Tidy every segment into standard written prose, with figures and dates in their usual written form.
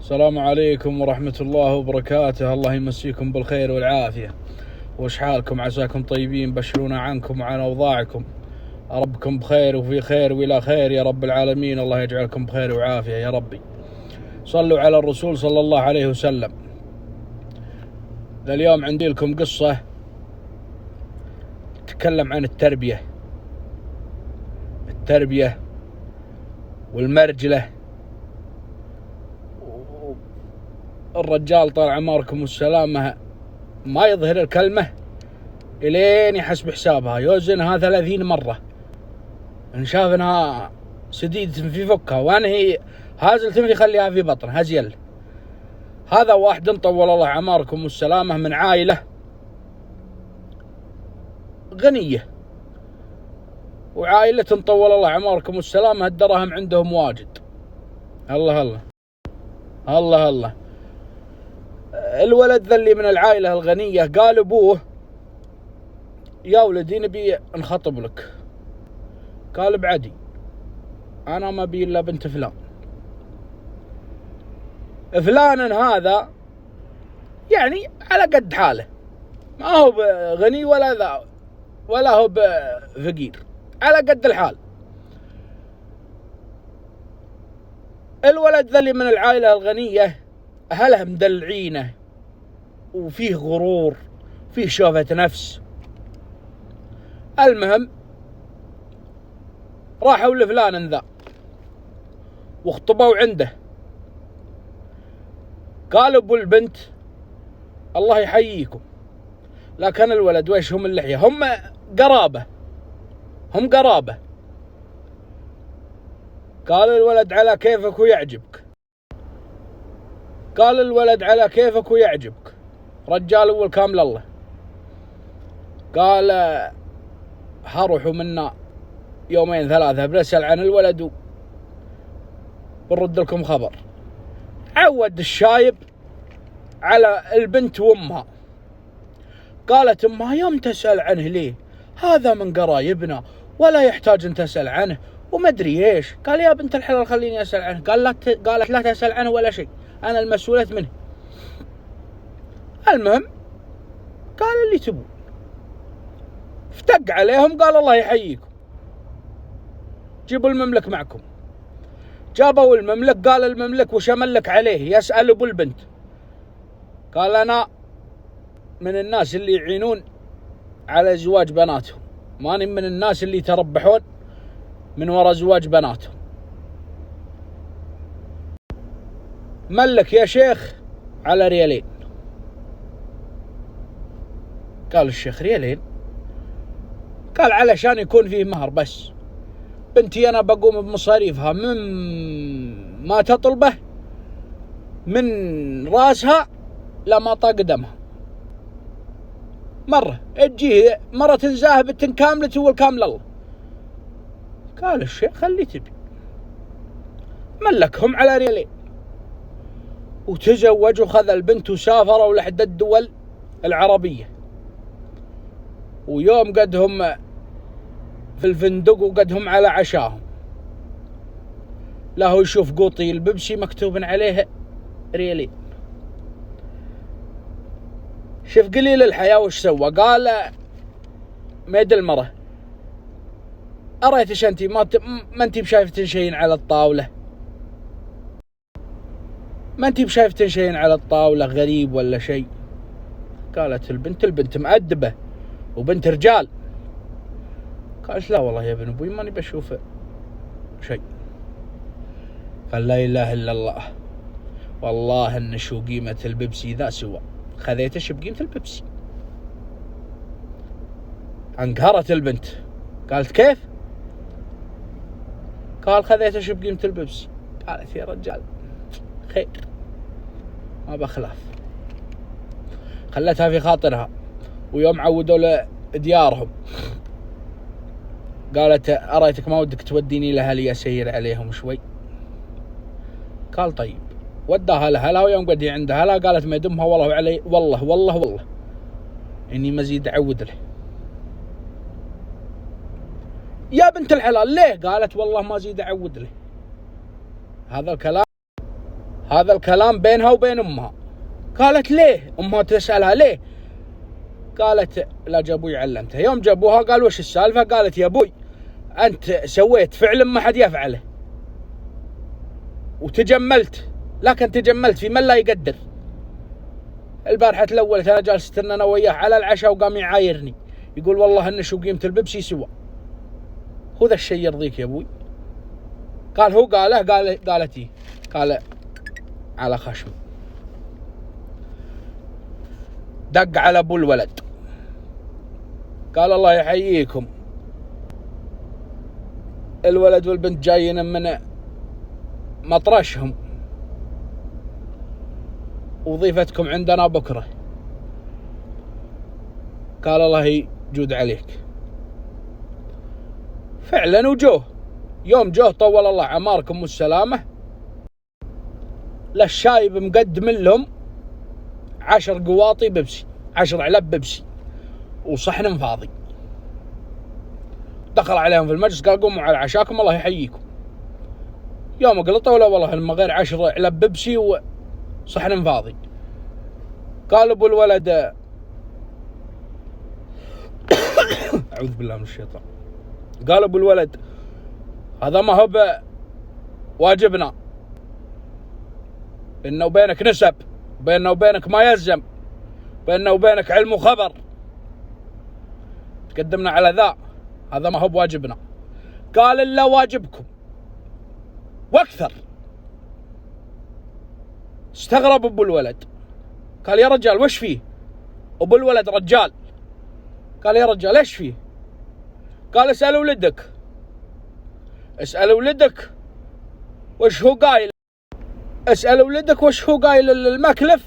السلام عليكم ورحمة الله وبركاته. الله يمسيكم بالخير والعافية. وش حالكم؟ عساكم طيبين. بشرونا عنكم وعن أوضاعكم. ربكم بخير وفي خير وإلى خير يا رب العالمين. الله يجعلكم بخير وعافية يا ربي. صلوا على الرسول صلى الله عليه وسلم. اليوم عندي لكم قصة تتكلم عن التربية والمرجلة. الرجال طال عمركم والسلامة ما يظهر الكلمة إلين يحسب حسابها، يوزنها 30 مرة إن شاف إنها سديدة في فكها وأنا هي هازلة في خليها في بطن هزيل. هذا واحد طول الله عمركم والسلامة من عائلة غنية، وعائلة طول الله عمركم والسلامة الدراهم عندهم واجد. الله الله الله الله. الولد ذا اللي من العائلة الغنية قال أبوه يا ولدي نبي نخطب لك. قال بعدي أنا ما بي إلا بنت فلان هذا يعني على قد حاله، ما هو غني ولا هو فقير، على قد الحال. الولد ذا اللي من العائلة الغنية أهلها مدلعينه وفيه غرور، فيه شوفة نفس. المهم راحوا لفلان ذا واخطبوا عنده. قالوا ابو البنت الله يحييكم، لكن الولد ويش هم اللحية، هم قرابة. قال الولد على كيفك ويعجبك. قال الولد على كيفك ويعجبك. رجال اول كامل الله. قال هروحوا منا يومين ثلاثة بنسأل عن الولد ونرد لكم خبر. عود الشايب على البنت وامها. قالت امها يوم تسأل عنه ليه؟ هذا من قرايبنا ولا يحتاج ان تسأل عنه وما ادري ايش. قال يا بنت الحلال خليني اسأل عنه. قالت لا تسأل عنه ولا شيء، انا المسؤولة منه. المهم قال اللي تبون. افتق عليهم قال الله يحييكم جيبوا المملك معكم. جابوا المملك. قال المملك وش املك عليه؟ يسأل ابو البنت. قال انا من الناس اللي يعينون على زواج بناتهم، ماني من الناس اللي يتربحون من وراء زواج بناتهم. ملك يا شيخ على ريالين. قال الشيخ ريالين؟ قال علشان يكون فيه مهر بس. بنتي أنا بقوم بمصاريفها من ما تطلبه من راسها لما قدمها. مرة تجيه مرة تنزاه بنت كاملة والكامل الله. قال الشيخ خلي تبي. ملكهم على ريالين وتزوجوا، خذ البنت وسافروا لحد الدول العربية. ويوم قدهم في الفندق وقدهم على عشاهم، له يشوف قوطي البيبسي مكتوب عليه ريالين. شوف قليل الحياة وش سوى. قال ميد المرة أريتش أنتي ما أنتي بشايفتين شيء على الطاولة؟ ما أنتي بشايفتين شيء على الطاولة غريب ولا شيء؟ قالت البنت مؤدبة وبنت رجال. قالت لا والله يا ابن أبوي ماني بشوف شيء. قال لا إله إلا الله والله إن شو قيمة البيبسي ذا سوى. خذيتش بقيمة البيبسي. انقهرت البنت. قالت كيف؟ قال خذيتش بقيمة البيبسي. قالت يا رجال خير ما بخلاف. خلتها في خاطرها. ويوم عودوا لديارهم قالت أريتك ما ودك توديني لأهلي أسير عليهم شوي؟ قال طيب. وداها لها ويوم قد عند أهلها قالت ما يدمها والله علي والله إني مزيد أعود له. يا بنت الحلال ليه؟ قالت والله ما زيد أعود له. هذا هذا الكلام بينها وبين امها. قالت ليه؟ امها تسألها ليه؟ قالت لا جابوي علمتها. يوم جابوها قال وش السالفة؟ قالت يا ابوي انت سويت فعل ما حد يفعله وتجملت، لكن تجملت في من لا يقدر. البارحة الأولى أنا جالست أنا وياه على العشاء وقام يعايرني يقول والله إن شو قيمة البيبسي سوا. هو ذا الشيء يرضيك يا أبوي؟ قال هو قاله. قالت إيه؟ قال على خشم. دق على أبو الولد قال الله يحييكم، الولد والبنت جايين من مطرشهم وظيفتكم عندنا بكرة. قال الله يجود عليك. فعلا وجوه. يوم جوه طول الله عماركم والسلامة، للشايب مقدم لهم 10 قواطي بيبسي، 10 علب بيبسي وصحن فاضي. دخل عليهم في المجلس قال قوموا على عشاكم الله يحييكم. يوم قلطوا لا والله ما غير 10 علب بيبسي وصحن فاضي. قال ابو الولد اعوذ بالله من الشيطان. قال ابو الولد هذا ما هو واجبنا، بيننا وبينك نسب، بيننا وبينك ما يلزم، بيننا وبينك علم وخبر، تقدمنا على ذا، هذا ما هو بواجبنا. قال الا واجبكم واكثر. استغرب ابو الولد قال يا رجال وش فيه؟ ابو الولد رجال. قال يا رجال ايش فيه؟ قال اسأل ولدك، اسأل ولدك وش هو قايل، اسأل ولدك وش هو قايل المكلف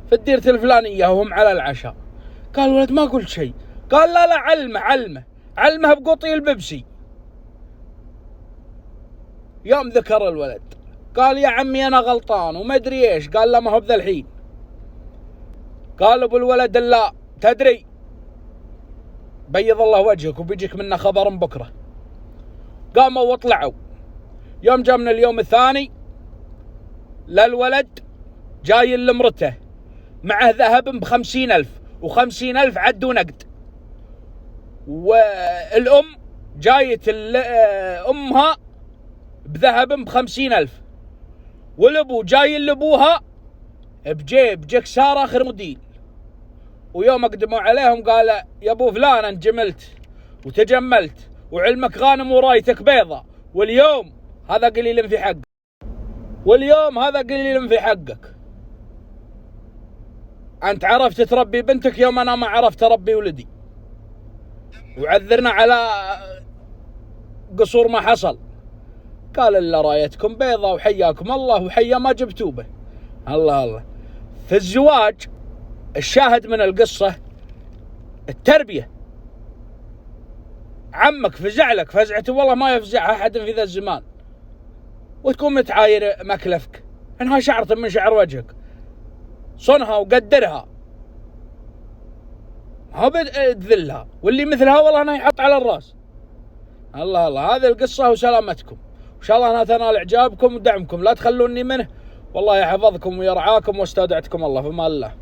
في الديرة الفلانية وهم على العشاء. قال الولد ما قلت شيء. قال لا علمه بقطي البيبسي. يوم ذكر الولد قال يا عمي انا غلطان وما ادري ايش. قال لا ما هو بذا الحين. قال ابو الولد لا تدري بيض الله وجهك وبيجيك منا خبر بكره. قاموا واطلعوا. يوم جاء من اليوم الثاني للولد جاي لمرته معه ذهب ب50,000 و50,000 عدوا نقد، والأم جاية أمها بذهب ب50,000، والأبو جاي لأبوها بجيب جكسار آخر موديل. ويوم أقدموا عليهم قال يا أبو فلان أنت جملت وتجملت وعلمك غانم ورايتك بيضة، واليوم هذا قليل في حقك، واليوم هذا قليل في حقك. أنت عرفت تربي بنتك يوم أنا ما عرفت أربي ولدي، وعذرنا على قصور ما حصل. قال إلا رايتكم بيضة وحياكم الله وحيا ما جبتوا به. الله في الزواج الشاهد من القصة التربية. عمك فزع لك فزعته والله ما يفزعها أحد في ذا الزمان، وتكون متعاير مكلفك انها شعرة من شعر وجهك، صنها وقدرها، ما بتذلها، واللي مثلها والله أنا يحط على الراس. الله هذه القصة وسلامتكم، وإن شاء الله أنا تنال إعجابكم ودعمكم، لا تخلوني منه، والله يحفظكم ويرعاكم واستودعتكم الله في امان الله.